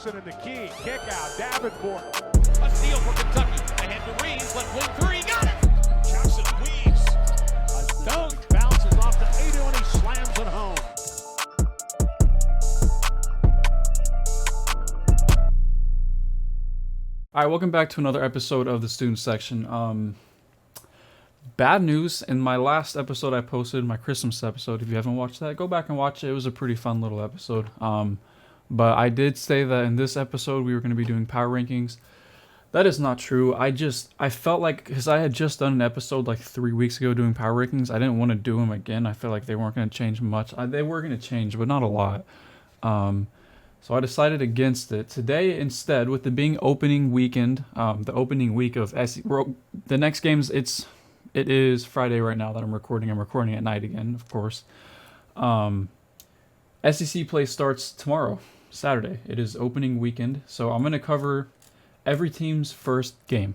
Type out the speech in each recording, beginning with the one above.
Jackson in the key. Kick out. Davenport. A steal for Kentucky. Ahead to Reeves. Left wing three. Got it. Jackson weaves. A dunk. Bounces off the 80 and he slams it home. All right, welcome back to another episode of the Student Section. Bad news, in my last episode I posted, my Christmas episode, if you haven't watched that, go back and watch it. It was a pretty fun little episode. But I did say that in this episode we were going to be doing power rankings. That is not true. I felt like, because I had just done an episode like 3 weeks ago doing power rankings, I didn't want to do them again. I felt like they weren't going to change much. They were going to change, but not a lot. So I decided against it. Today, instead, with the being opening weekend, the opening week of the next games, it is Friday right now that I'm recording. I'm recording at night again, of course. SEC play starts tomorrow, Saturday. It is opening weekend, so I'm going to cover every team's first game.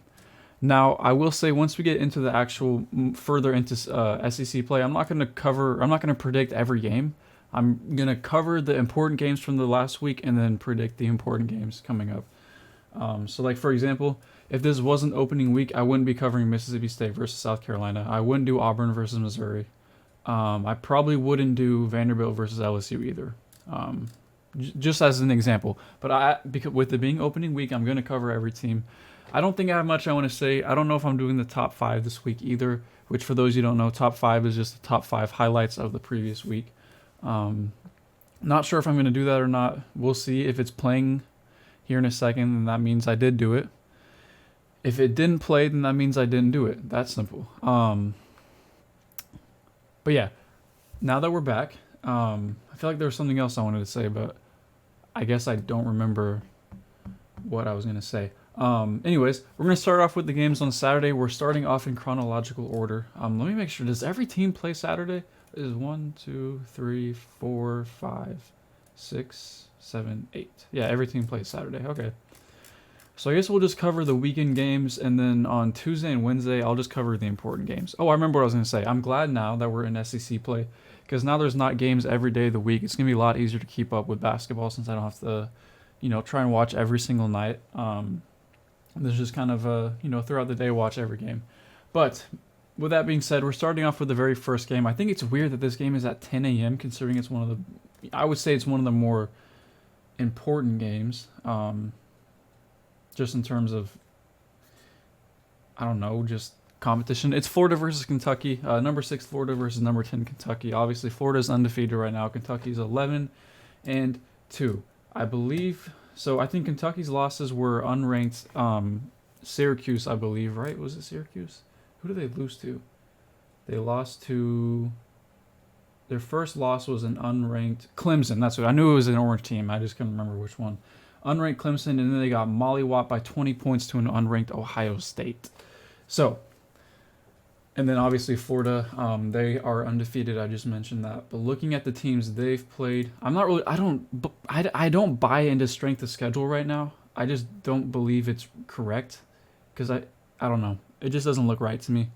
Now, I will say once we get into the actual further into SEC play, I'm not going to predict every game. I'm going to cover the important games from the last week and then predict the important games coming up. So, like, for example, if this wasn't opening week, I wouldn't be covering Mississippi State versus South Carolina. I wouldn't do Auburn versus Missouri. I probably wouldn't do Vanderbilt versus LSU either, just as an example. But because with it being opening week, I'm going to cover every team. I don't think I have much I want to say. I don't know if I'm doing the top 5 this week either, which for those you don't know, top 5 is just the top 5 highlights of the previous week. Not sure if I'm going to do that or not. We'll see. If it's playing here in a second, then that means I did do it. If it didn't play, then that means I didn't do it. That's simple. But yeah, now that we're back, I feel like there was something else I wanted to say, but I guess I don't remember what I was going to say. Anyways, we're going to start off with the games on Saturday. We're starting off in chronological order. Let me make sure. Does every team play Saturday? Is 1, 2, 3, 4, 5, 6, 7, 8. Yeah, every team plays Saturday. Okay. So I guess we'll just cover the weekend games, and then on Tuesday and Wednesday, I'll just cover the important games. Oh, I remember what I was going to say. I'm glad now that we're in SEC play, because now there's not games every day of the week. It's going to be a lot easier to keep up with basketball since I don't have to, try and watch every single night. There's just kind of, throughout the day, watch every game. But with that being said, we're starting off with the very first game. I think it's weird that this game is at 10 a.m. considering it's I would say it's one of the more important games. Just in terms of, I don't know, just competition. It's Florida versus Kentucky. Number 6 Florida versus number 10 Kentucky. Obviously, Florida's undefeated right now. Kentucky's 11-2, I believe. So I think Kentucky's losses were unranked Syracuse, I believe, right? Was it Syracuse? Who did they lose to? They lost to... Their first loss was an unranked Clemson. That's what I knew. It was an orange team. I just couldn't remember which one. Unranked Clemson, and then they got mollywopped by 20 points to an unranked Ohio State. So, and then obviously Florida, they are undefeated. I just mentioned that. But looking at the teams they've played, I don't buy into strength of schedule right now. I just don't believe it's correct, because I don't know. It just doesn't look right to me.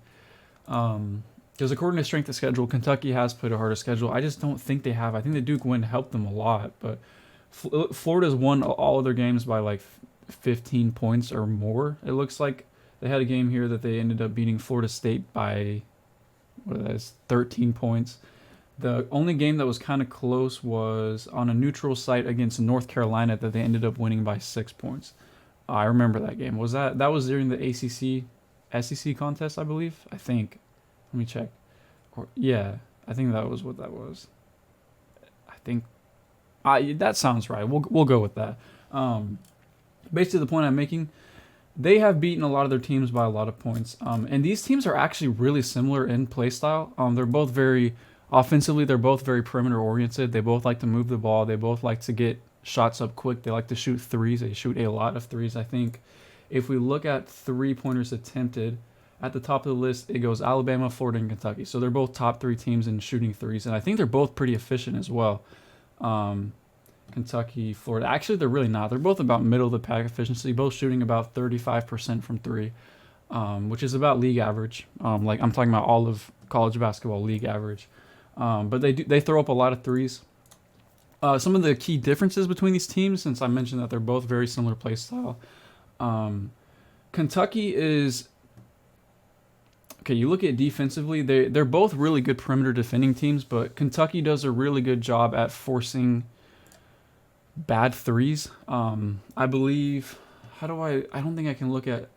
Because according to strength of schedule, Kentucky has played a harder schedule. I just don't think they have. I think the Duke win helped them a lot, but Florida's won all of their games by like 15 points or more. It looks like they had a game here that they ended up beating Florida State by 13 points. The only game that was kind of close was on a neutral site against North Carolina that they ended up winning by 6 points. I remember that game. That was during the ACC SEC contest, I believe? I think. Let me check. I think that was what that was. I think that sounds right. We'll go with that. Basically, the point I'm making, they have beaten a lot of their teams by a lot of points. And these teams are actually really similar in play style. They're both very offensively. They're both very perimeter oriented. They both like to move the ball. They both like to get shots up quick. They like to shoot threes. They shoot a lot of threes. I think if we look at 3-pointers attempted, at the top of the list, it goes Alabama, Florida, and Kentucky. So they're both top 3 teams in shooting threes. And I think they're both pretty efficient as well. Kentucky, Florida. Actually, they're really not. They're both about middle of the pack efficiency, both shooting about 35% from 3, which is about league average. Like I'm talking about all of college basketball league average. But they throw up a lot of threes. Some of the key differences between these teams, since I mentioned that they're both very similar play style. Kentucky is okay. You look at defensively; they're both really good perimeter defending teams, but Kentucky does a really good job at forcing bad threes. I believe. How do I? I don't think I can look at.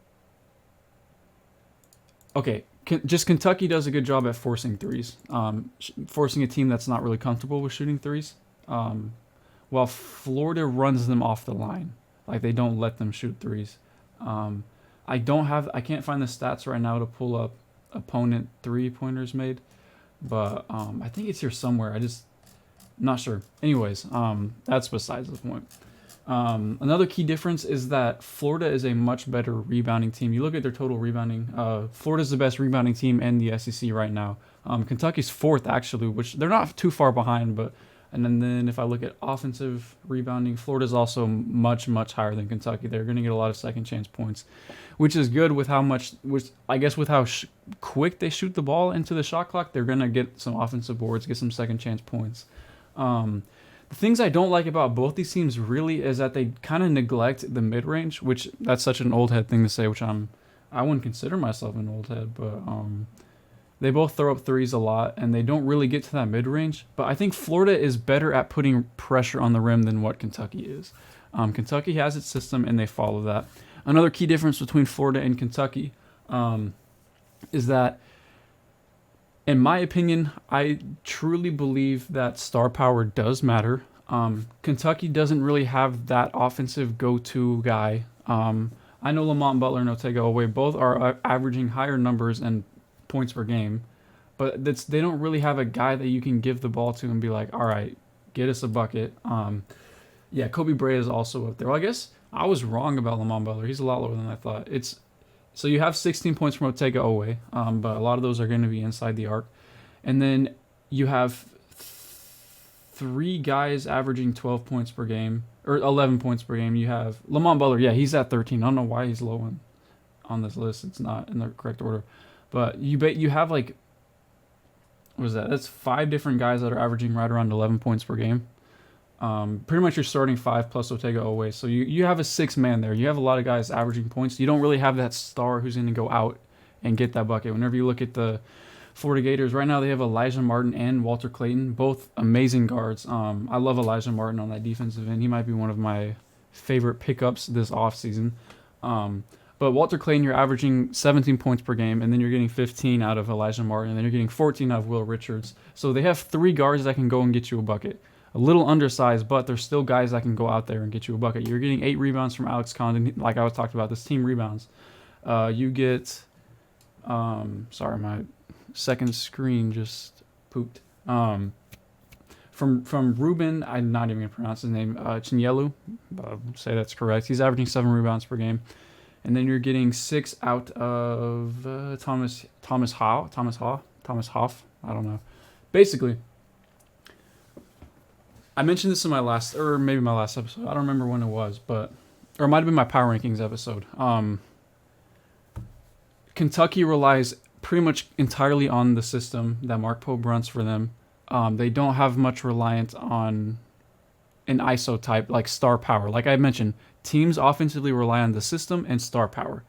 Okay, just Kentucky does a good job at forcing threes. Forcing a team that's not really comfortable with shooting threes. While Florida runs them off the line, like they don't let them shoot threes. I can't find the stats right now to pull up opponent 3-pointers made, but I think it's here somewhere. Not sure. Anyways, that's besides the point. Another key difference is that Florida is a much better rebounding team. You look at their total rebounding. Florida's the best rebounding team in the SEC right now. Kentucky's fourth actually, which they're not too far behind, but. And then if I look at offensive rebounding, Florida's also much, much higher than Kentucky. They're going to get a lot of second chance points, which is good with how quick they shoot the ball into the shot clock. They're going to get some offensive boards, get some second chance points. The things I don't like about both these teams really is that they kind of neglect the mid-range, which that's such an old head thing to say, which I wouldn't consider myself an old head, but they both throw up threes a lot, and they don't really get to that mid-range. But I think Florida is better at putting pressure on the rim than what Kentucky is. Kentucky has its system, and they follow that. Another key difference between Florida and Kentucky is that, in my opinion, I truly believe that star power does matter. Kentucky doesn't really have that offensive go-to guy. I know Lamont Butler and Otega Oweh both are averaging higher numbers and points per game, but they don't really have a guy that you can give the ball to and be like, all right, get us a bucket. Kobe Bray is also up there. Well, I guess I was wrong about Lamont Butler. He's a lot lower than I thought. So you have 16 points from Otega Oweh, but a lot of those are going to be inside the arc. And then you have 3 guys averaging 12 points per game, or 11 points per game. You have Lamont Butler. Yeah, he's at 13. I don't know why he's low on this list. It's not in the correct order. But you have like, what is that? That's 5 different guys that are averaging right around 11 points per game. Pretty much you're starting 5 plus Otega Oweh. So you have a 6-man there. You have a lot of guys averaging points. You don't really have that star who's going to go out and get that bucket. Whenever you look at the Florida Gators, right now they have Elijah Martin and Walter Clayton, both amazing guards. I love Elijah Martin on that defensive end. He might be one of my favorite pickups this offseason. But Walter Clayton, you're averaging 17 points per game, and then you're getting 15 out of Elijah Martin, and then you're getting 14 out of Will Richards. So they have 3 guards that can go and get you a bucket. A little undersized, but they're still guys that can go out there and get you a bucket. You're getting 8 rebounds from Alex Condon, like I was talking about, this team rebounds. You get, sorry, my second screen just pooped. From Ruben, I'm not even going to pronounce his name, Chinyelu, say that's correct. He's averaging 7 rebounds per game. And then you're getting 6 out of Thomas Hoff. I don't know. Basically, I mentioned this in my last episode. I don't remember when it was, or it might have been my power rankings episode. Kentucky relies pretty much entirely on the system that Mark Pope runs for them. They don't have much reliance on an ISO type like star power. Like I mentioned, teams offensively rely on the system and star power.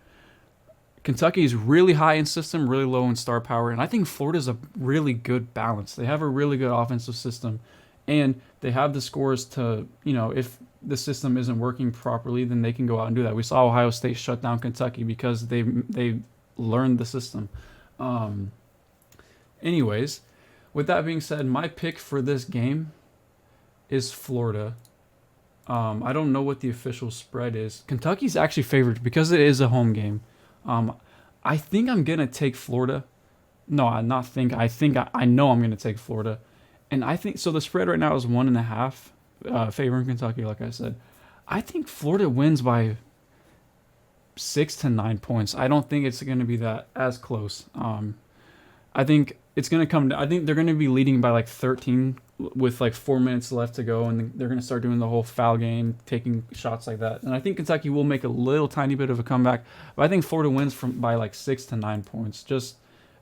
Kentucky is really high in system, really low in star power, and I think Florida's a really good balance. They have a really good offensive system, and they have the scores to, if the system isn't working properly, then they can go out and do that. We saw Ohio State shut down Kentucky because they learned the system. Anyways, with that being said, my pick for this game is Florida. I don't know what the official spread is. Kentucky's actually favored because it is a home game. I think I'm going to take Florida. No, I know I'm going to take Florida. And I think, so the spread right now is 1.5, favoring Kentucky, like I said. I think Florida wins by 6 to 9 points. I don't think it's going to be that as close. I think it's going to I think they're going to be leading by like 13 with like 4 minutes left to go, and they're going to start doing the whole foul game, taking shots like that. And I think Kentucky will make a little tiny bit of a comeback, but I think Florida wins by like 6 to 9 points, just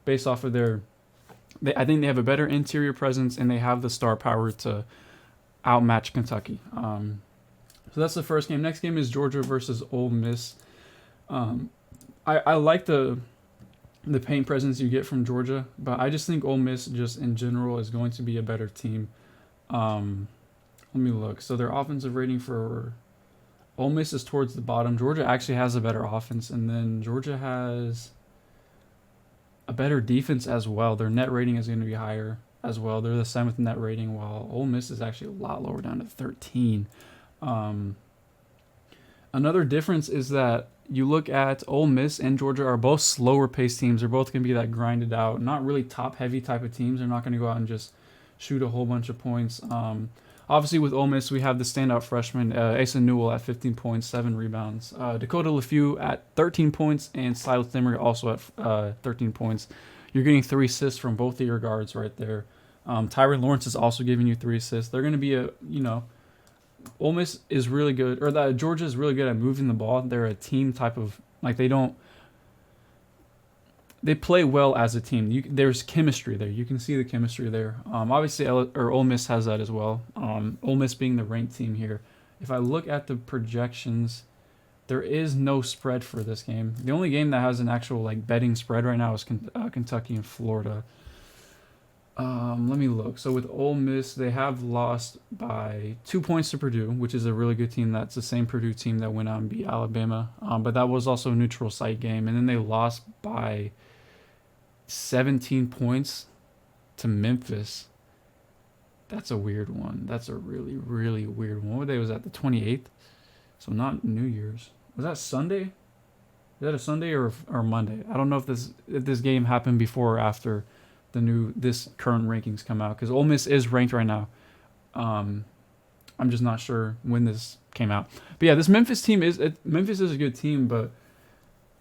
based off of I think they have a better interior presence, and they have the star power to outmatch Kentucky. So that's the first game. Next game is Georgia versus Ole Miss. I like the paint presence you get from Georgia, but I just think Ole Miss just in general is going to be a better team. Let me look. So their offensive rating for Ole Miss is towards the bottom. Georgia actually has a better offense, and then Georgia has a better defense as well. Their net rating is going to be higher as well. They're the 7th net rating, while Ole Miss is actually a lot lower, down to 13. Another difference is that you look at Ole Miss and Georgia are both slower paced teams. They're both going to be that grinded out, not really top heavy type of teams. They're not going to go out and just shoot a whole bunch of points. Obviously, with Ole Miss, we have the standout freshman, Asa Newell, at 15 points, 7 rebounds. Dakota LeFew at 13 points, and Silas Dimmer also at 13 points. You're getting 3 assists from both of your guards right there. Tyron Lawrence is also giving you 3 assists. They're going to be Ole Miss is really good, or that Georgia is really good at moving the ball. They're a team type of, they play well as a team. There's chemistry there. You can see the chemistry there. Obviously, Ole Miss has that as well. Ole Miss being the ranked team here. If I look at the projections, there is no spread for this game. The only game that has an actual betting spread right now is Kentucky and Florida. Let me look. So with Ole Miss, they have lost by 2 points to Purdue, which is a really good team. That's the same Purdue team that went out and beat Alabama. But that was also a neutral site game. And then they lost by 17 points to Memphis. That's a weird one. That's a really, really weird one. What day was that? The 28th? So not New Year's. Was that Sunday? Is that a Sunday or Monday? I don't know if this game happened before or after this current rankings come out, because Ole Miss is ranked right now. I'm just not sure when this came out. But yeah, this Memphis is a good team, but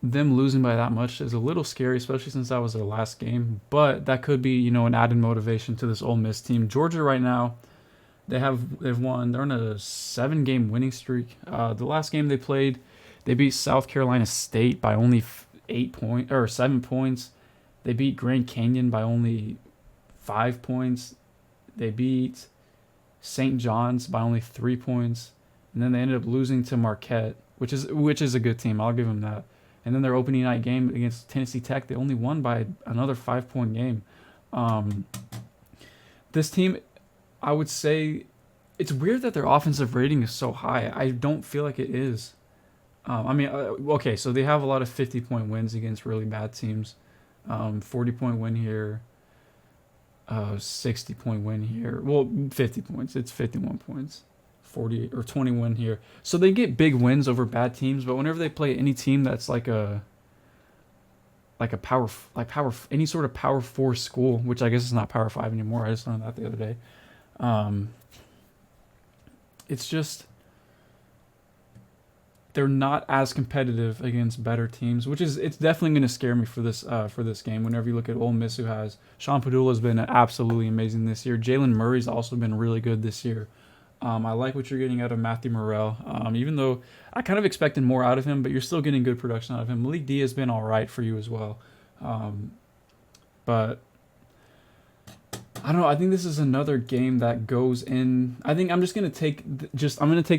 them losing by that much is a little scary, especially since that was their last game. But that could be, an added motivation to this Ole Miss team. Georgia right now, they've won. They're on a 7-game winning streak. The last game they played, they beat South Carolina State by only 7 points. They beat Grand Canyon by only 5 points. They beat St. John's by only 3 points, and then they ended up losing to Marquette, which is a good team. I'll give them that. And then their opening night game against Tennessee Tech, they only won by another 5-point game. This team, I would say, it's weird that their offensive rating is so high. I don't feel like it is. Okay, so they have a lot of 50-point wins against really bad teams. 40-point win here. 60-point win here. Well, 50 points. It's 51 points. 40 or 21 here. So they get big wins over bad teams, but whenever they play any team that's any sort of power 4 school, which I guess is not power 5 anymore. I just learned that the other day. It's just they're not as competitive against better teams, it's definitely going to scare me for this game. Whenever you look at Ole Miss, who has Sean Padula has been absolutely amazing this year. Jalen Murray's also been really good this year. I like what you're getting out of Matthew Morrell, even though I kind of expected more out of him, but you're still getting good production out of him. Malik D has been all right for you as well. But I don't know. I think this is another game that goes in. I think I'm just going to take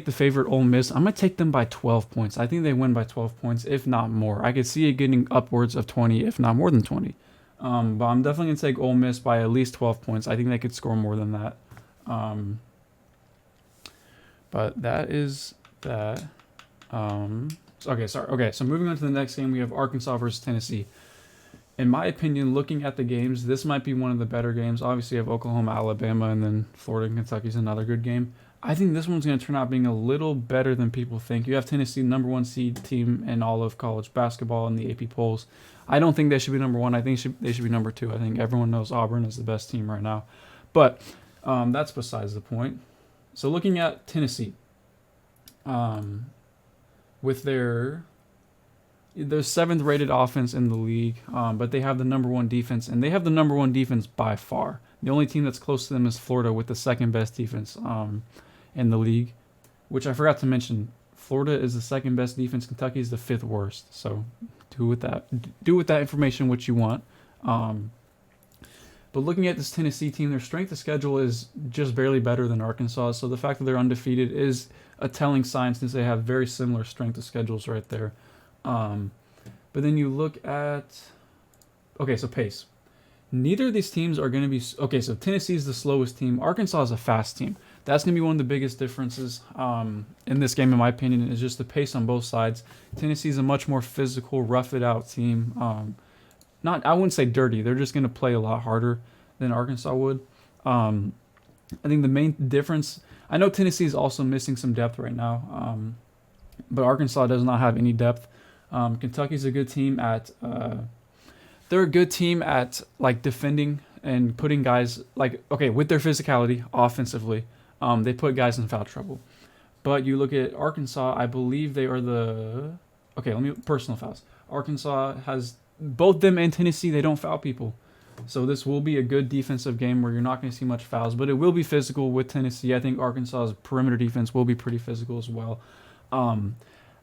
the favorite Ole Miss. I'm going to take them by 12 points. I think they win by 12 points, if not more. I could see it getting upwards of 20, if not more than 20. But I'm definitely going to take Ole Miss by at least 12 points. I think they could score more than that. But that is that. Okay, so moving on to the next game, we have Arkansas versus Tennessee. In my opinion, looking at the games, this might be one of the better games. Obviously, you have Oklahoma, Alabama, and then Florida and Kentucky is another good game. I think this one's going to turn out being a little better than people think. You have Tennessee, number 1 seed team in all of college basketball in the AP polls. I don't think they should be number 1. I think they should be number 2. I think everyone knows Auburn is the best team right now. But that's besides the point. So looking at Tennessee, with their 7th rated offense in the league, but they have the number 1 defense, and they have the number 1 defense by far. The only team that's close to them is Florida with the 2nd best defense in the league, which I forgot to mention. Florida is the 2nd best defense. Kentucky is the 5th worst. So do with that information what you want. But looking at this Tennessee team, their strength of schedule is just barely better than Arkansas. So the fact that they're undefeated is a telling sign since they have very similar strength of schedules right there. But then you look at, okay, so pace. Neither of these teams are going to be, okay, so Tennessee is the slowest team. Arkansas is a fast team. That's going to be one of the biggest differences in this game, in my opinion, is just the pace on both sides. Tennessee is a much more physical, rough-it-out team. I wouldn't say dirty. They're just going to play a lot harder than Arkansas would. I think the main difference, I know Tennessee is also missing some depth right now, but Arkansas does not have any depth. Kentucky's a good team at they're a good team at like defending and putting guys with their physicality offensively. They put guys in foul trouble. But you look at Arkansas, I believe they are personal fouls. Arkansas has both them and Tennessee, they don't foul people. So this will be a good defensive game where you're not going to see much fouls, but it will be physical with Tennessee. I think Arkansas's perimeter defense will be pretty physical as well.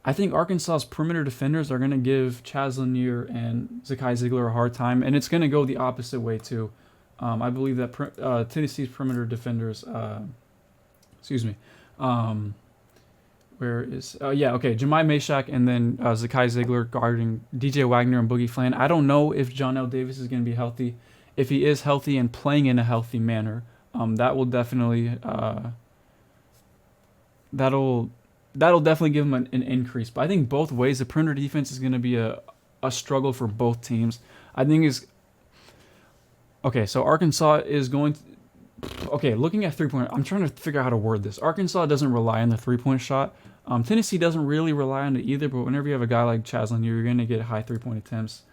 I think Arkansas's perimeter defenders are going to give Chaz Lanier and Zakai Ziegler a hard time, and it's going to go the opposite way too. I believe that Tennessee's perimeter defenders, Jemai Meshack and then Zakai Ziegler guarding DJ Wagner and Boogie Flan. I don't know if John L. Davis is going to be healthy. If he is healthy and playing in a healthy manner, that will definitely that'll definitely give them an increase. But I think both ways, the perimeter defense is going to be a struggle for both teams. I think so Arkansas is going to, looking at three-point, I'm trying to figure out how to word this. Arkansas doesn't rely on the three-point shot. Tennessee doesn't really rely on it either, but whenever you have a guy like Chaz Lanier, you're going to get high three-point attempts.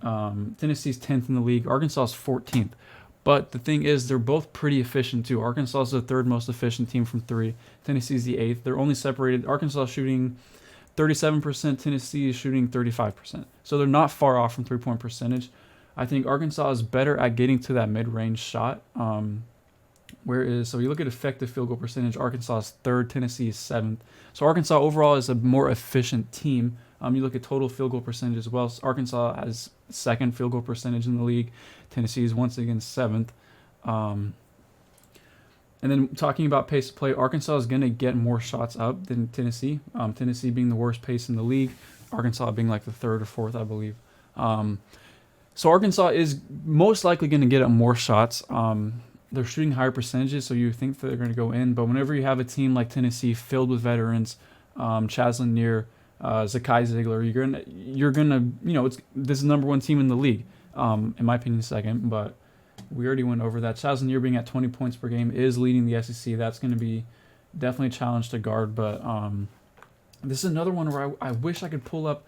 Tennessee's 10th in the league. Arkansas's 14th. But the thing is, they're both pretty efficient too. Arkansas is the third most efficient team from three. Tennessee's the 8th. They're only separated. Arkansas shooting 37%. Tennessee is shooting 35%. So they're not far off from three-point percentage. I think Arkansas is better at getting to that mid-range shot. So you look at effective field goal percentage, Arkansas is 3rd, Tennessee is 7th. So Arkansas overall is a more efficient team. You look at total field goal percentage as well. So Arkansas has 2nd field goal percentage in the league. Tennessee is once again 7th. And then talking about pace of play, Arkansas is going to get more shots up than Tennessee. Tennessee being the worst pace in the league, Arkansas being like the 3rd or 4th, I believe. So Arkansas is most likely going to get up more shots. They're shooting higher percentages, so you think that they're going to go in. But whenever you have a team like Tennessee filled with veterans, Chaz Lanier, Zakai Ziegler, you're gonna this is the number 1 team in the league. In my opinion, 2nd, but we already went over that. Chaz Lanier being at 20 points per game is leading the SEC. That's going to be definitely a challenge to guard. But this is another one where I wish I could pull up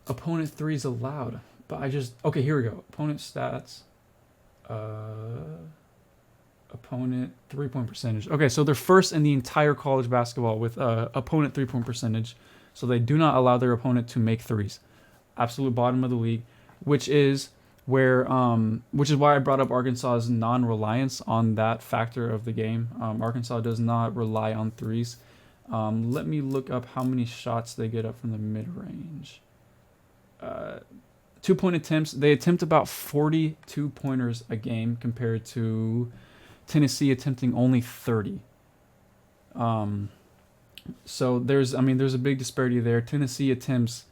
opponent threes allowed. But here we go. Opponent stats. Opponent 3-point percentage. Okay, so they're first in the entire college basketball with opponent 3-point percentage. So they do not allow their opponent to make threes. Absolute bottom of the league, which is why I brought up Arkansas's non-reliance on that factor of the game. Arkansas does not rely on threes. Let me look up how many shots they get up from the mid-range. 2-point attempts. They attempt about 42 pointers a game compared to Tennessee attempting only 30. So there's a big disparity there. Tennessee attempts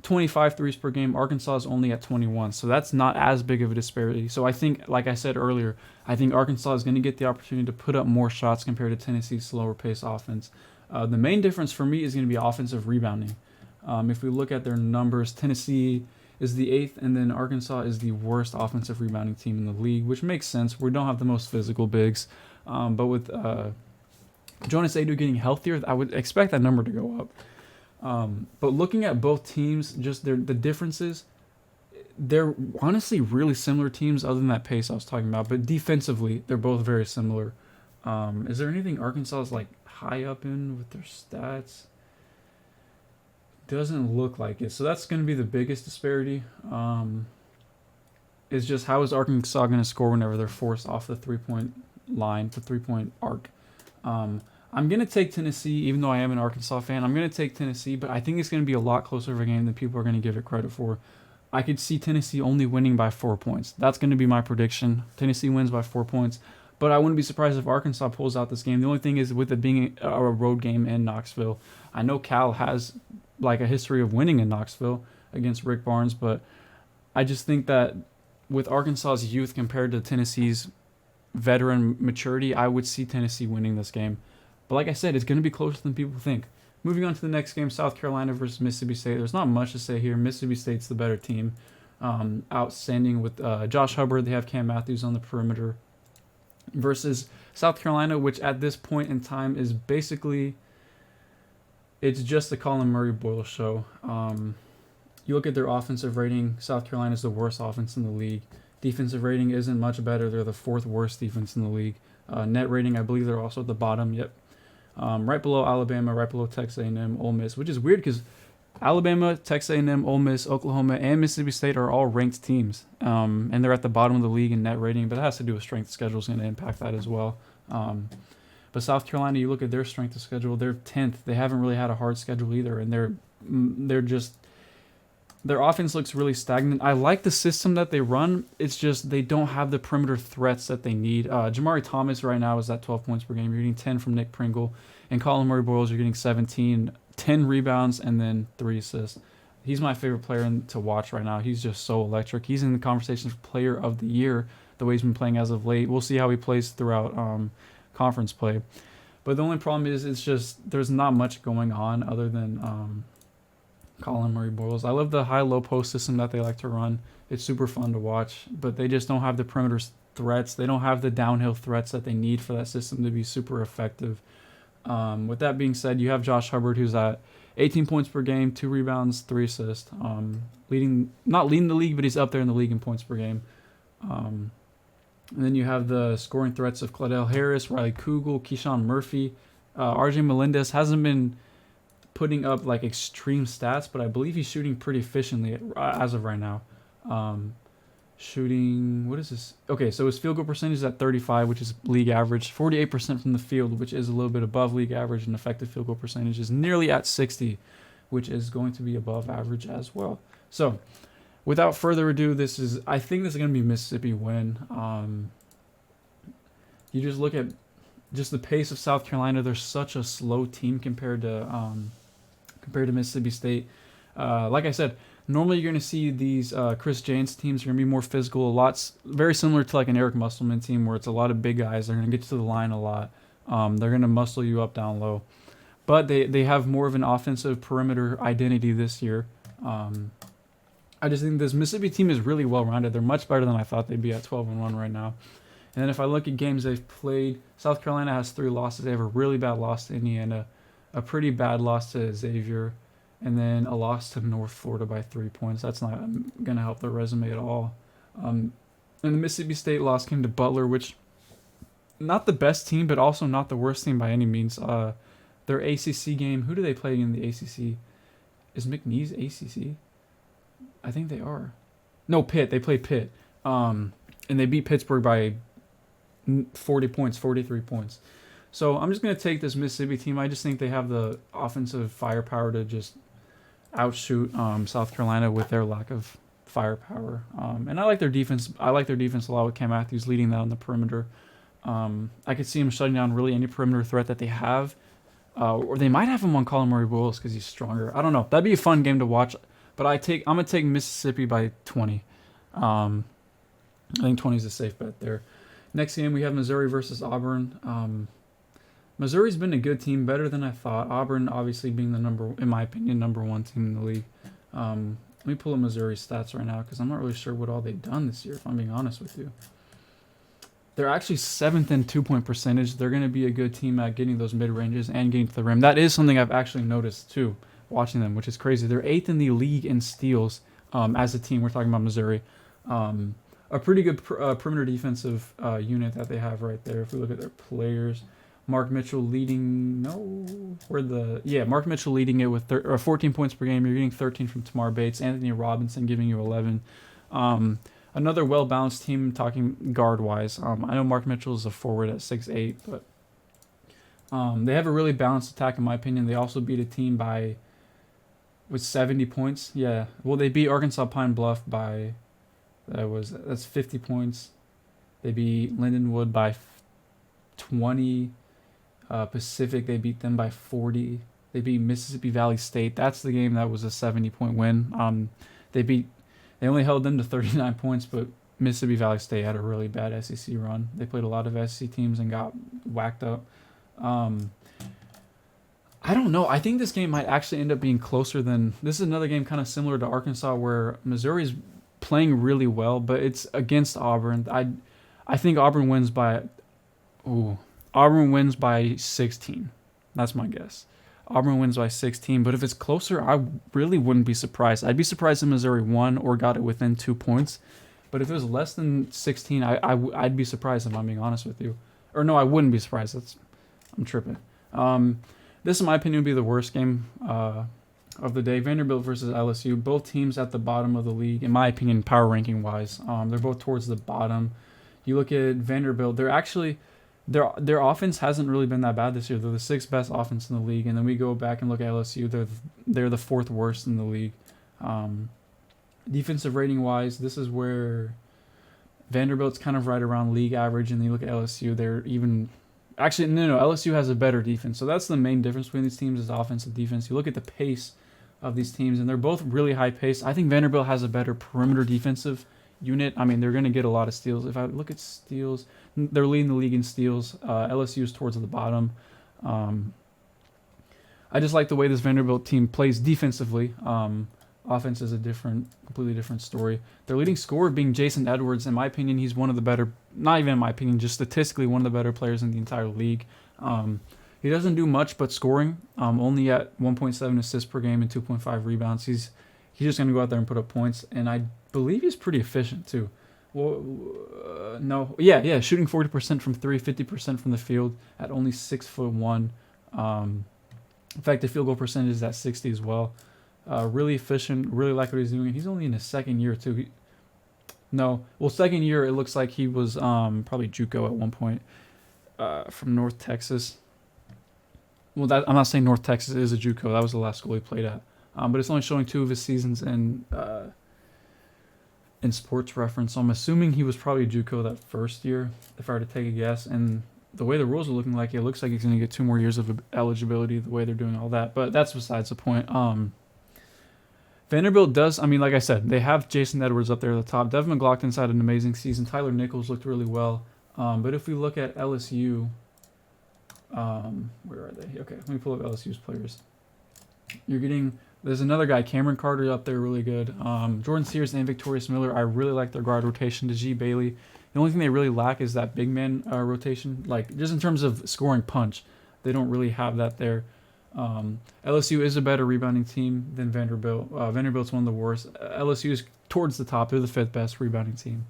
25 threes per game. Arkansas is only at 21. So that's not as big of a disparity. So I think, like I said earlier, I think Arkansas is going to get the opportunity to put up more shots compared to Tennessee's slower pace offense. The main difference for me is going to be offensive rebounding. If we look at their numbers, Tennessee is the 8th, and then Arkansas is the worst offensive rebounding team in the league, which makes sense. We don't have the most physical bigs. But with Jonas Adu getting healthier, I would expect that number to go up. But looking at both teams, just the differences, they're honestly really similar teams other than that pace I was talking about. But defensively, they're both very similar. Is there anything Arkansas is like high up in with their stats? Doesn't look like it. So that's going to be the biggest disparity. Is just how is Arkansas going to score whenever they're forced off the 3-point line, the 3-point arc. I'm going to take Tennessee, even though I am an Arkansas fan. I'm going to take Tennessee, but I think it's going to be a lot closer of a game than people are going to give it credit for. I could see Tennessee only winning by 4 points. That's going to be my prediction. Tennessee wins by 4 points. But I wouldn't be surprised if Arkansas pulls out this game. The only thing is with it being a road game in Knoxville, I know Cal has like a history of winning in Knoxville against Rick Barnes, but I just think that with Arkansas's youth compared to Tennessee's veteran maturity, I would see Tennessee winning this game. But like I said, it's going to be closer than people think. Moving on to the next game, South Carolina versus Mississippi State. There's not much to say here. Mississippi State's the better team. Outstanding with Josh Hubbard. They have Cam Matthews on the perimeter. Versus South Carolina, which at this point in time is basically, it's just the Colin Murray-Boyle show. You look at their offensive rating, South Carolina is the worst offense in the league. Defensive rating isn't much better. They're the 4th worst defense in the league. Net rating, I believe they're also at the bottom. Yep. Right below Alabama, right below Texas A&M, Ole Miss, which is weird because Alabama, Texas A&M, Ole Miss, Oklahoma, and Mississippi State are all ranked teams, and they're at the bottom of the league in net rating, but that has to do with strength of schedule. Is going to impact that as well. But South Carolina, you look at their strength of schedule, they're 10th. They haven't really had a hard schedule either, and they're just, their offense looks really stagnant. I like the system that they run. It's just they don't have the perimeter threats that they need. Jamari Thomas right now is at 12 points per game. You're getting 10 from Nick Pringle. And Colin Murray-Boyles, you're getting 17, 10 rebounds, and then 3 assists. He's my favorite player to watch right now. He's just so electric. He's in the conversation for player of the year, the way he's been playing as of late. We'll see how he plays throughout conference play. But the only problem is it's just there's not much going on other than Colin Murray-Boyles. I love the high-low post system that they like to run. It's super fun to watch, but they just don't have the perimeter threats. They don't have the downhill threats that they need for that system to be super effective. With that being said, you have Josh Hubbard, who's at 18 points per game, 2 rebounds, 3 assists. Not leading the league, but he's up there in the league in points per game. And then you have the scoring threats of Claudell Harris, Riley Kugel, Keyshawn Murphy. RJ Melendez hasn't been putting up like extreme stats, but I believe he's shooting pretty efficiently as of right now. Shooting, what is this? Okay, so his field goal percentage is at 35, which is league average. 48% from the field, which is a little bit above league average, and effective field goal percentage is nearly at 60, which is going to be above average as well. So, without further ado, I think this is going to be a Mississippi win. You just look at just the pace of South Carolina. They're such a slow team compared to Mississippi State. Like I said, normally you're going to see these Chris James teams are going to be more physical, very similar to like an Eric Musselman team where it's a lot of big guys. They're going to get to the line a lot. They're going to muscle you up down low. But they have more of an offensive perimeter identity this year. I just think this Mississippi team is really well-rounded. They're much better than I thought they'd be at 12-1 right now. And then if I look at games they've played, South Carolina has 3 losses. They have a really bad loss to Indiana, a pretty bad loss to Xavier, and then a loss to North Florida by 3 points. That's not going to help their resume at all. And the Mississippi State loss came to Butler, which not the best team, but also not the worst team by any means. Their ACC game, who do they play in the ACC? Is McNeese ACC? I think they are. No, Pitt. They play Pitt. And they beat Pittsburgh by 40 points, 43 points. So I'm just going to take this Mississippi team. I just think they have the offensive firepower to just outshoot South Carolina with their lack of firepower. And I like their defense. I like their defense a lot with Cam Matthews leading that on the perimeter. I could see him shutting down really any perimeter threat that they have. Or they might have him on Colin Murray-Boyles because he's stronger. I don't know. That'd be a fun game to watch. But I'm going to take Mississippi by 20. I think 20 is a safe bet there. Next game, we have Missouri versus Auburn. Missouri's been a good team, better than I thought. Auburn, obviously, being in my opinion, number 1 team in the league. Let me pull up Missouri's stats right now because I'm not really sure what all they've done this year, if I'm being honest with you. They're actually 7th in 2-point percentage. They're going to be a good team at getting those mid-ranges and getting to the rim. That is something I've actually noticed, too, watching them, which is crazy. They're 8th in the league in steals as a team. We're talking about Missouri. A pretty good perimeter defensive unit that they have right there. If we look at their players, Mark Mitchell leading. Mark Mitchell leading it with 14 points per game. You're getting 13 from Tamar Bates. Anthony Robinson giving you 11. Another well-balanced team talking guard-wise. I know Mark Mitchell is a forward at 6'8", but they have a really balanced attack in my opinion. They also beat a team by with 70 points. Yeah. Well, they beat Arkansas Pine Bluff by that's 50 points. They beat Lindenwood by 20. Pacific, they beat them by 40. They beat Mississippi Valley State. That's the game that was a 70-point win. They only held them to 39 points, but Mississippi Valley State had a really bad SEC run. They played a lot of SEC teams and got whacked up. I don't know. I think this game might actually end up being closer than... This is another game kind of similar to Arkansas where Missouri's playing really well, but it's against Auburn. I think Auburn wins by... Auburn wins by 16. That's my guess. Auburn wins by 16, but if it's closer, I really wouldn't be surprised. I'd be surprised if Missouri won or got it within 2 points. But if it was less than 16, I'd be surprised if I'm being honest with you. Or no, I wouldn't be surprised. I'm tripping. This, in my opinion, would be the worst game of the day. Vanderbilt versus LSU. Both teams at the bottom of the league, in my opinion, power ranking wise. They're both towards the bottom. You look at Vanderbilt, they're actually... Their offense hasn't really been that bad this year. They're the 6th best offense in the league. And then we go back and look at LSU. They're the 4th worst in the league. Defensive rating wise, this is where Vanderbilt's kind of right around league average. And then you look at LSU, they're even... Actually, no. LSU has a better defense. So that's the main difference between these teams is offensive defense. You look at the pace of these teams, and they're both really high pace. I think Vanderbilt has a better perimeter defensive unit. I mean, they're going to get a lot of steals. If I look at steals, they're leading the league in steals. LSU is towards the bottom. I just like the way this Vanderbilt team plays defensively. Offense is a completely different story. Their leading scorer being Jason Edwards. In my opinion, he's one of the better, not even in my opinion, just statistically one of the better players in the entire league. He doesn't do much but scoring, only at 1.7 assists per game and 2.5 rebounds. He's just going to go out there and put up points, and I believe he's pretty efficient too. Well, shooting 40% from 3, 50% from the field at only 6'1". In fact, the field goal percentage is at 60 as well. Really efficient. Really like what he's doing. He's only in his second year too. Second year it looks like he was probably JUCO at one point from North Texas. Well, I'm not saying North Texas is a JUCO. That was the last school he played at. But it's only showing 2 of his seasons in Sports Reference. So I'm assuming he was probably JUCO that first year, if I were to take a guess. And the way the rules are looking like, it looks like he's going to get 2 more years of eligibility, the way they're doing all that. But that's besides the point. Vanderbilt does, like I said, they have Jason Edwards up there at the top. Devin McLaughlin's had an amazing season. Tyler Nichols looked really well. But if we look at LSU, where are they? Okay, let me pull up LSU's players. There's another guy, Cameron Carter, up there, really good. Jordan Sears and Victorious Miller, I really like their guard rotation. DeG Bailey. The only thing they really lack is that big man rotation. Like, just in terms of scoring punch, they don't really have that there. LSU is a better rebounding team than Vanderbilt. Vanderbilt's one of the worst. LSU is towards the top. They're the 5th best rebounding team.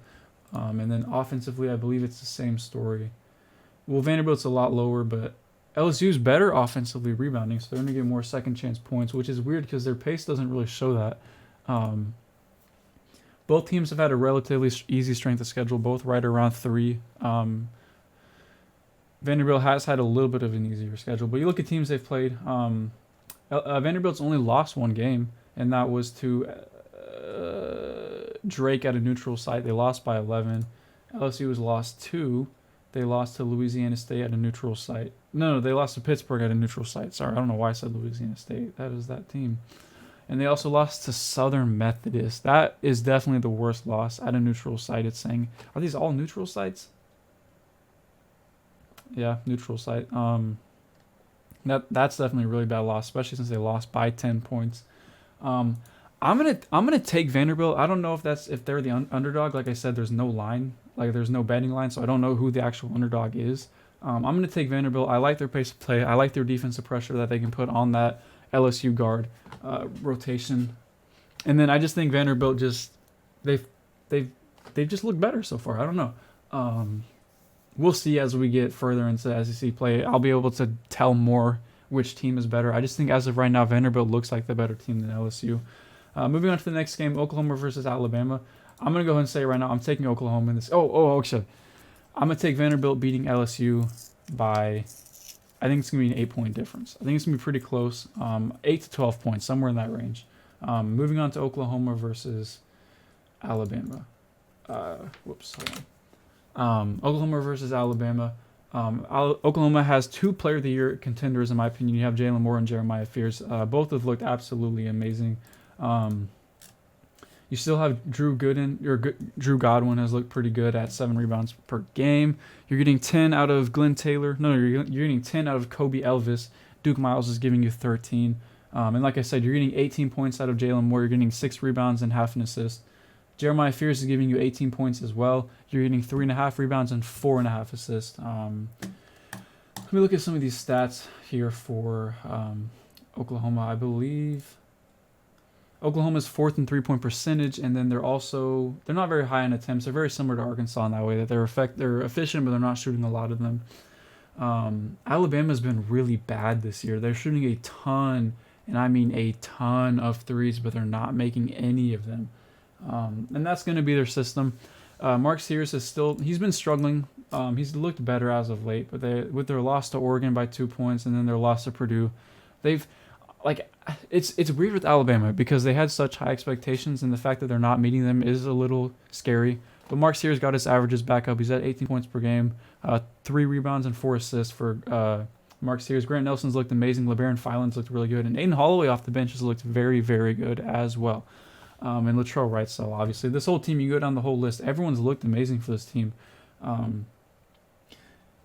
And then offensively, I believe it's the same story. Well, Vanderbilt's a lot lower, but LSU's better offensively rebounding, so they're going to get more second chance points, which is weird because their pace doesn't really show that. Both teams have had a relatively easy strength of schedule, both right around 3. Vanderbilt has had a little bit of an easier schedule, but you look at teams they've played. Vanderbilt's only lost 1 game, and that was to Drake at a neutral site. They lost by 11. LSU has lost 2. They lost to Louisiana State at a neutral site. No, they lost to Pittsburgh at a neutral site. Sorry, I don't know why I said Louisiana State. That is that team. And they also lost to Southern Methodist. That is definitely the worst loss at a neutral site. It's saying, are these all neutral sites? Yeah, neutral site. That's definitely a really bad loss, especially since they lost by 10 points. I'm gonna take Vanderbilt. I don't know if they're the underdog. Like I said, there's no line. Like, there's no betting line, so I don't know who the actual underdog is. I'm going to take Vanderbilt. I like their pace of play. I like their defensive pressure that they can put on that LSU guard rotation. And then I just think Vanderbilt they've just looked better so far. I don't know. We'll see as we get further into SEC play. I'll be able to tell more which team is better. I just think as of right now, Vanderbilt looks like the better team than LSU. Moving on to the next game, Oklahoma versus Alabama. I'm going to go ahead and say right now, I'm taking Oklahoma in this. Actually, I'm going to take Vanderbilt beating LSU by, I think it's going to be an 8-point difference. I think it's going to be pretty close. 8 to 12 points, somewhere in that range. Moving on to Oklahoma versus Alabama. Hold on. Oklahoma versus Alabama. Oklahoma has 2 Player of the Year contenders, in my opinion. You have Jalen Moore and Jeremiah Fears. Both have looked absolutely amazing. You still have Drew Godwin has looked pretty good at 7 rebounds per game. You're getting 10 out of Glenn Taylor. No, you're getting 10 out of Kobe Elvis. Duke Miles is giving you 13. And like I said, you're getting 18 points out of Jalen Moore. You're getting 6 rebounds and half an assist. Jeremiah Fears is giving you 18 points as well. You're getting 3.5 rebounds and 4.5 assists. Let me look at some of these stats here for Oklahoma. I believe Oklahoma's 4th in 3-point percentage, and then they're not very high in attempts. They're very similar to Arkansas in that way, that they're efficient, but they're not shooting a lot of them. Alabama's been really bad this year. They're shooting a ton, and I mean a ton of threes, but they're not making any of them. And that's going to be their system. Mark Sears he's been struggling. He's looked better as of late, but with their loss to Oregon by 2 points and then their loss to Purdue, it's weird with Alabama because they had such high expectations, and the fact that they're not meeting them is a little scary. But Mark Sears got his averages back up. He's at 18 points per game, 3 rebounds and 4 assists for Mark Sears. Grant Nelson's looked amazing. LeBaron Filans looked really good, and Aiden Holloway off the bench has looked very, very good as well. And Latrell Wrightsell, obviously. This whole team, you go down the whole list, everyone's looked amazing for this team.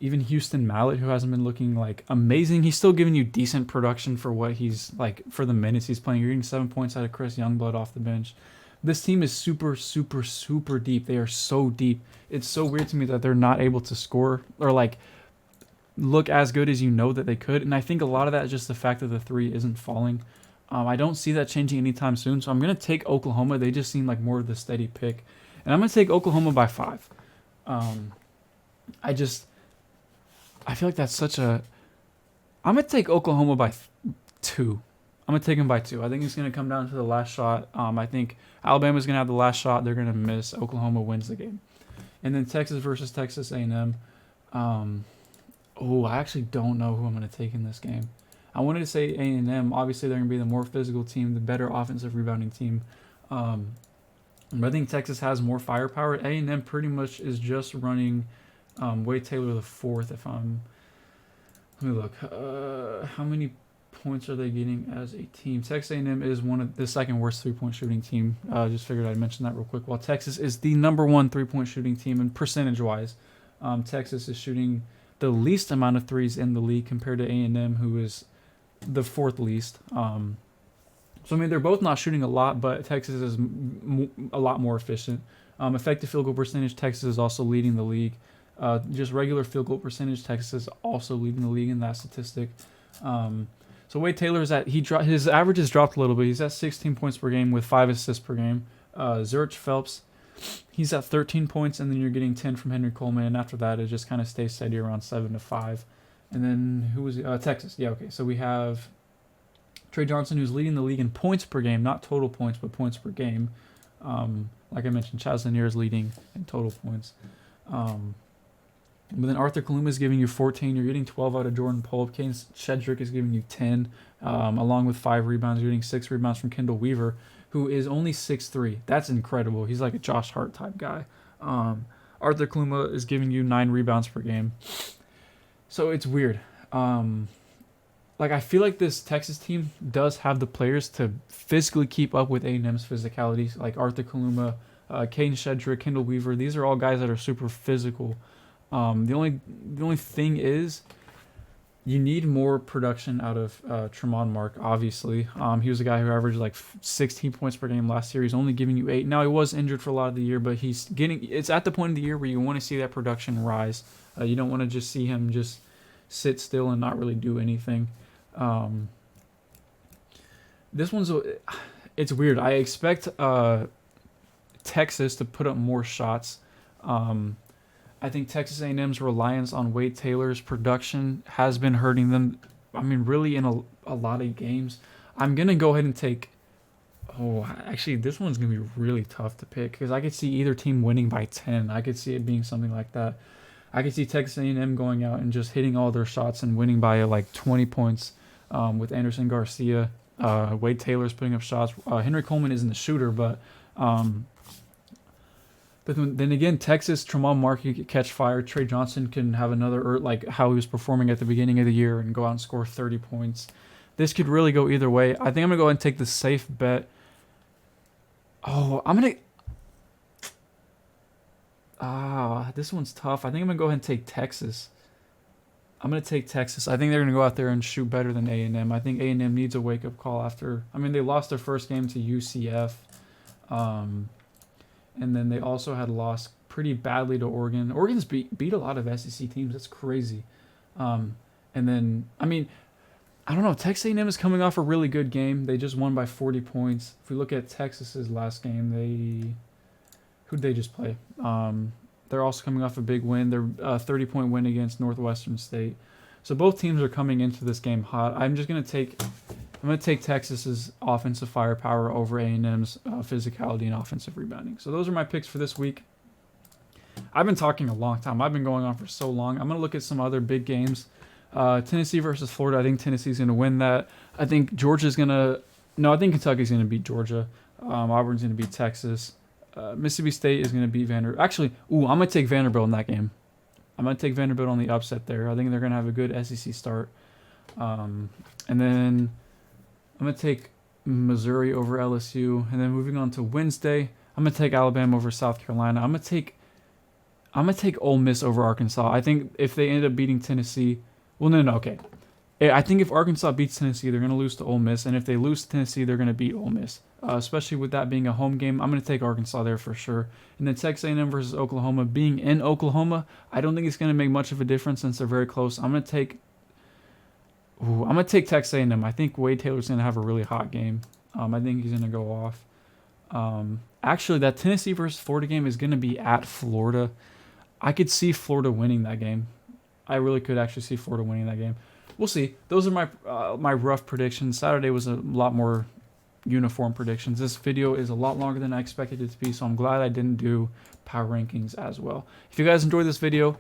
Even Houston Mallett, who hasn't been looking like amazing, he's still giving you decent production for what he's like, for the minutes he's playing. You're getting 7 points out of Chris Youngblood off the bench. This team is super, super, super deep. They are so deep. It's so weird to me that they're not able to score or like look as good as you know that they could. And I think a lot of that is just the fact that the 3 isn't falling. I don't see that changing anytime soon, so I'm going to take Oklahoma. They just seem like more of the steady pick. And I'm going to take Oklahoma by 5. I feel like that's such a... I'm going to take Oklahoma by 2. I'm going to take them by 2. I think it's going to come down to the last shot. I think Alabama's going to have the last shot. They're going to miss. Oklahoma wins the game. And then Texas versus Texas A&M. I actually don't know who I'm going to take in this game. I wanted to say A&M. Obviously, they're going to be the more physical team, the better offensive rebounding team. But I think Texas has more firepower. A&M pretty much is just running Wade Taylor the 4th. Let me look. How many points are they getting as a team? Texas A&M is one of the second worst 3-point shooting team. Just figured I'd mention that real quick. While Texas is the number 1 3-point shooting team, and percentage-wise, Texas is shooting the least amount of threes in the league compared to A&M, who is the 4th least. So, I mean, they're both not shooting a lot, but Texas is a lot more efficient. Effective field goal percentage, Texas is also leading the league. Just regular field goal percentage, Texas is also leading the league in that statistic. So Wade Taylor is his average has dropped a little bit. He's at 16 points per game with 5 assists per game. Zurich Phelps, he's at 13 points, and then you're getting 10 from Henry Coleman, and after that, it just kind of stays steady around 7 to 5. And then who was Texas? Yeah, okay. So we have Trey Johnson, who's leading the league in points per game, not total points, but points per game. Like I mentioned, Chaz Lanier is leading in total points. But then Arthur Kaluma is giving you 14. You're getting 12 out of Jordan Pope. Kane Shedrick is giving you 10, along with 5 rebounds. You're getting 6 rebounds from Kendall Weaver, who is only 6'3". That's incredible. He's like a Josh Hart type guy. Arthur Kaluma is giving you 9 rebounds per game. So it's weird. I feel like this Texas team does have the players to physically keep up with A&M's physicality. Like Arthur Kaluma, Kane Shedrick, Kendall Weaver. These are all guys that are super physical. The only thing is, you need more production out of Tremont Mark, obviously. He was a guy who averaged like 16 points per game last year. He's only giving you 8. Now, he was injured for a lot of the year, but it's at the point of the year where you want to see that production rise. You don't want to just see him just sit still and not really do anything. This one's, it's weird. I expect Texas to put up more shots. I think Texas A&M's reliance on Wade Taylor's production has been hurting them. I mean, really in a lot of games. I'm going to go ahead and take... actually, this one's going to be really tough to pick because I could see either team winning by 10. I could see it being something like that. I could see Texas A&M going out and just hitting all their shots and winning by like 20 points with Anderson Garcia. Wade Taylor's putting up shots. Henry Coleman isn't a shooter, but then again, Texas, Tremont Markey could catch fire. Trey Johnson can have another, like how he was performing at the beginning of the year, and go out and score 30 points. This could really go either way. I think I'm going to go ahead and take the safe bet. Oh, this one's tough. I think I'm going to go ahead and take Texas. I'm going to take Texas. I think they're going to go out there and shoot better than A&M. I think A&M needs a wake-up call after. I mean, they lost their first game to UCF. And then they also had lost pretty badly to Oregon. Oregon's beat a lot of SEC teams. That's crazy. And then, I mean, I don't know. Texas A&M is coming off a really good game. They just won by 40 points. If we look at Texas's last game, who'd they just play? They're also coming off a big win. They're a 30-point win against Northwestern State. So both teams are coming into this game hot. I'm going to take Texas's offensive firepower over A&M's physicality and offensive rebounding. So those are my picks for this week. I've been talking a long time. I've been going on for so long. I'm going to look at some other big games. Tennessee versus Florida. I think Tennessee's going to win that. I think Georgia's going to... No, I think Kentucky's going to beat Georgia. Auburn's going to beat Texas. Mississippi State is going to beat Vanderbilt. Actually, I'm going to take Vanderbilt in that game. I'm going to take Vanderbilt on the upset there. I think they're going to have a good SEC start. And then I'm going to take Missouri over LSU. And then moving on to Wednesday, I'm going to take Alabama over South Carolina. I'm going to take Ole Miss over Arkansas. I think if they end up beating Tennessee... Well, no, okay. I think if Arkansas beats Tennessee, they're going to lose to Ole Miss. And if they lose to Tennessee, they're going to beat Ole Miss. Especially with that being a home game, I'm going to take Arkansas there for sure. And then Texas A&M versus Oklahoma. Being in Oklahoma, I don't think it's going to make much of a difference since they're very close. I'm going to take Texas A&M. I think Wade Taylor's going to have a really hot game. I think he's going to go off. Actually, that Tennessee versus Florida game is going to be at Florida. I could see Florida winning that game. I really could actually see Florida winning that game. We'll see. Those are my rough predictions. Saturday was a lot more uniform predictions. This video is a lot longer than I expected it to be, so I'm glad I didn't do power rankings as well. If you guys enjoyed this video,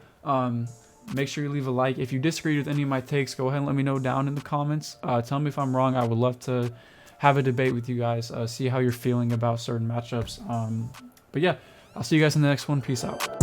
make sure you leave a like. If you disagree with any of my takes, go ahead and let me know down in the comments. Tell me if I'm wrong. I would love to have a debate with you guys, see how you're feeling about certain matchups. But yeah, I'll see you guys in the next one. Peace out.